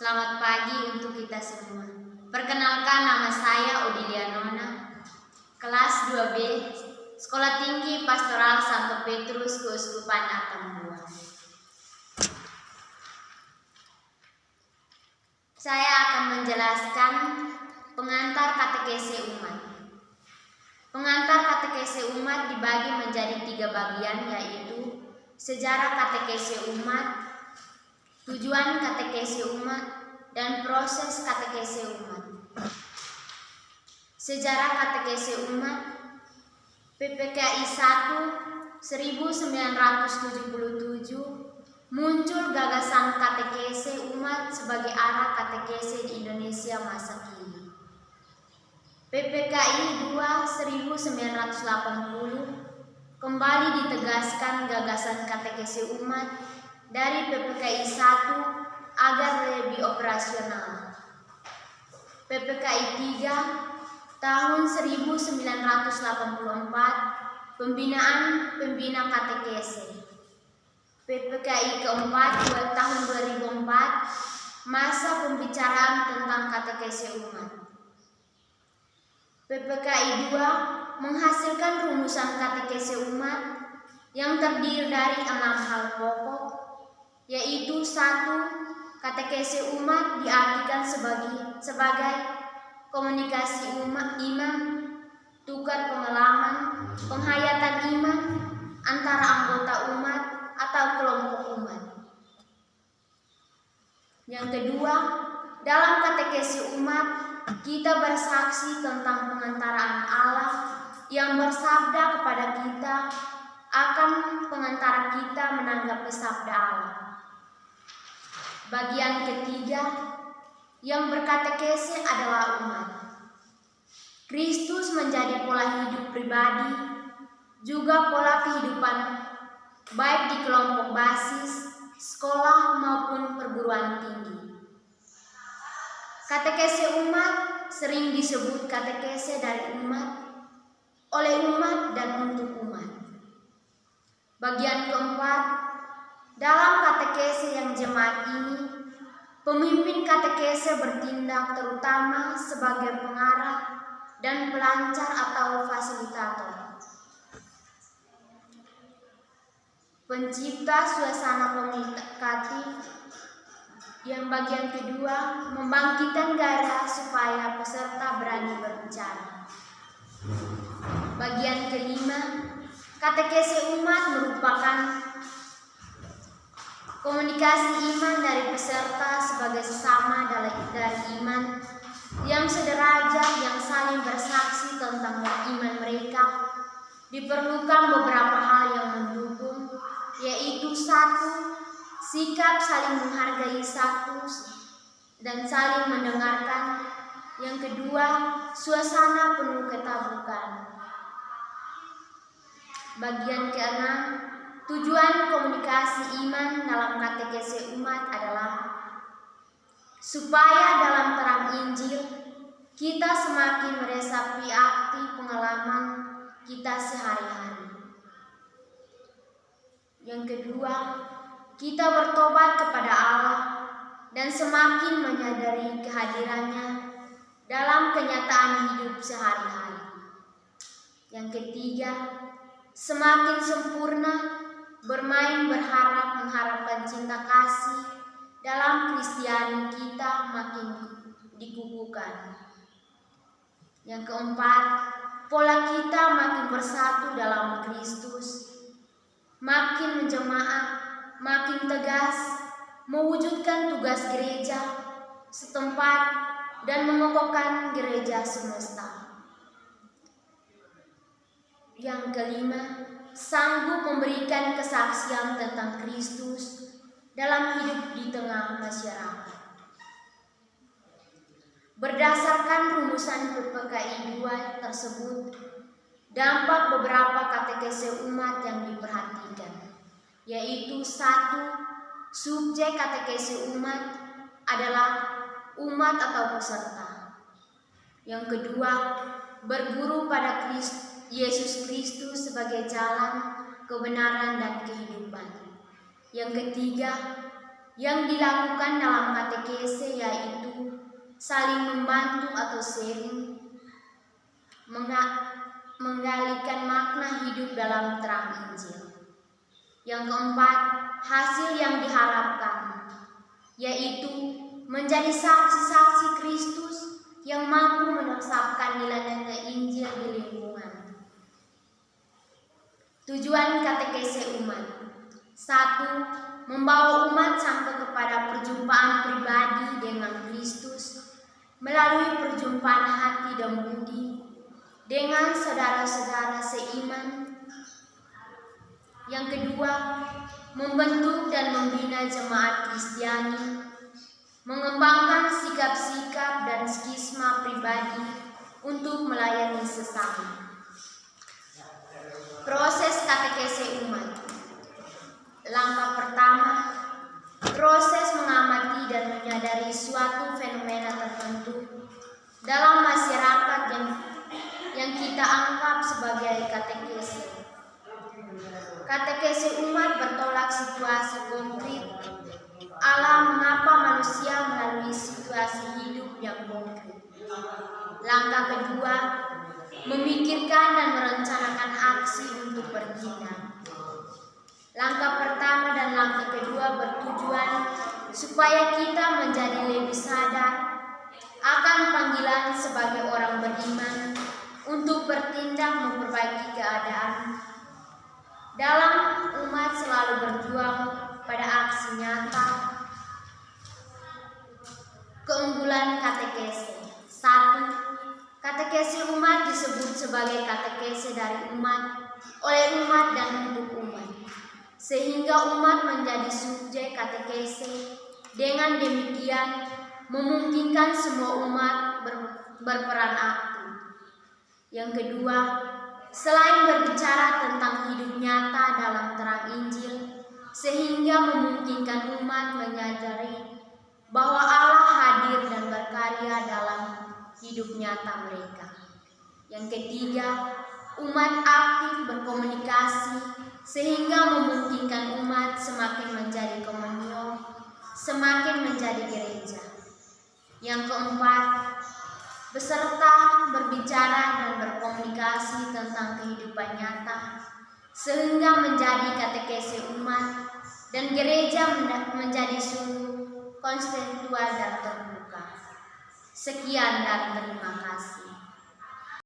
Selamat pagi untuk kita semua. Perkenalkan, nama saya Odilia Nona, kelas 2B, Sekolah Tinggi Pastoral Santo Petrus Keuskupan Atambua. Saya akan menjelaskan pengantar katekese umat. Pengantar katekese umat dibagi menjadi 3 bagian, yaitu sejarah katekese umat, tujuan katekese umat, dan proses katekese umat. Sejarah katekese umat. PPKI 1 1977 muncul gagasan katekese umat sebagai arah katekese di Indonesia masa kini. PPKI 2 1980 kembali ditegaskan gagasan katekese umat dari PPKI 1 agar lebih operasional. PPKI 3 tahun 1984 pembinaan pembina katekese. PPKI keempat tahun 2004 masa pembicaraan tentang katekese umat. PPKI 2 menghasilkan rumusan katekese umat yang terdiri dari 6 hal pokok, yaitu 1. Katekese umat diartikan sebagai komunikasi iman, tukar pengalaman, penghayatan iman antara anggota umat atau kelompok umat. Yang kedua, dalam katekese umat kita bersaksi tentang pengantaraan Allah yang bersabda kepada kita akan pengantara kita menanggapi sabda Allah. Bagian ketiga, yang berkatekese adalah umat. Kristus menjadi pola hidup pribadi, juga pola kehidupan baik di kelompok basis, sekolah maupun perguruan tinggi. Katekese umat sering disebut katekese dari umat, oleh umat dan untuk umat. Bagian keempat, dalam katekese yang jemaat ini, pemimpin katekese bertindak terutama sebagai pengarah dan pelancar atau fasilitator. Pencipta suasana komunikatif. Yang bagian kedua, membangkitkan gairah supaya peserta berani berbicara. Bagian kelima, katekese umat merupakan komunikasi iman dari peserta sebagai sesama dari iman yang sederajat, yang saling bersaksi tentang iman mereka. Diperlukan beberapa hal yang mendukung, yaitu 1. Sikap saling menghargai satu dan saling mendengarkan. Yang kedua, suasana penuh ketabukan. Bagian keenam, tujuan komunikasi iman dalam katekese umat adalah supaya dalam terang Injil kita semakin meresapi arti pengalaman kita sehari-hari. Yang kedua, kita bertobat kepada Allah dan semakin menyadari kehadirannya dalam kenyataan hidup sehari-hari. Yang ketiga, semakin sempurna bermain berharap mengharapkan cinta kasih dalam Kristiani kita makin dikukuhkan. Yang keempat, pola kita makin bersatu dalam Kristus, makin menjemaat, makin tegas mewujudkan tugas gereja setempat dan mengokohkan gereja semesta. Yang kelima, sanggup memberikan kesaksian tentang Kristus dalam hidup di tengah masyarakat. Berdasarkan rumusan PPKI 2 tersebut, dampak beberapa katekese umat yang diperhatikan, yaitu 1. Subjek katekese umat adalah umat atau peserta. Yang kedua, berguru pada Yesus Kristus sebagai jalan, kebenaran, dan kehidupan. Yang ketiga, yang dilakukan dalam katekese saling membantu atau sharing, menggalikan makna hidup dalam terang Injil. Yang keempat, hasil yang diharapkan, yaitu menjadi saksi-saksi Kristus yang mampu meresapkan nilai-nilai Injil di lingkungan. Tujuan katekese umat: 1. Membawa umat sampai kepada perjumpaan pribadi dengan Kristus melalui perjumpaan hati dan budi dengan saudara-saudara seiman. Yang kedua, membentuk dan membina jemaat Kristiani, mengembangkan sikap-sikap dan skisma pribadi untuk melayani sesama. Proses katekese umat. Langkah pertama, proses mengamati dan menyadari suatu fenomena tertentu dalam masyarakat yang kita anggap sebagai katekese. Katekese umat bertolak situasi konkret Allah mengapa manusia melalui situasi hidup yang konkret. Langkah kedua, memikirkan dan merencanakan aksi untuk bertindak. Langkah pertama dan langkah kedua bertujuan supaya kita menjadi lebih sadar akan panggilan sebagai orang beriman untuk bertindak memperbaiki keadaan. Dalam umat selalu berjuang pada aksi nyata. Keunggulan katekese. 1. Katekese umat disebut sebagai katekese dari umat, oleh umat dan untuk umat, sehingga umat menjadi subjek katekese. Dengan demikian memungkinkan semua umat berperan aktif. Yang kedua, selain berbicara tentang hidup nyata dalam terang Injil, sehingga memungkinkan umat menyadari bahwa Allah hadir dan berkarya dalam hidup nyata mereka. Yang ketiga, umat aktif berkomunikasi sehingga memungkinkan umat semakin menjadi komunio, semakin menjadi gereja. Yang keempat, beserta berbicara dan berkomunikasi tentang kehidupan nyata sehingga menjadi katekese umat dan gereja menjadi sungguh kontekstual dan terbuka. Sekian dan terima kasih.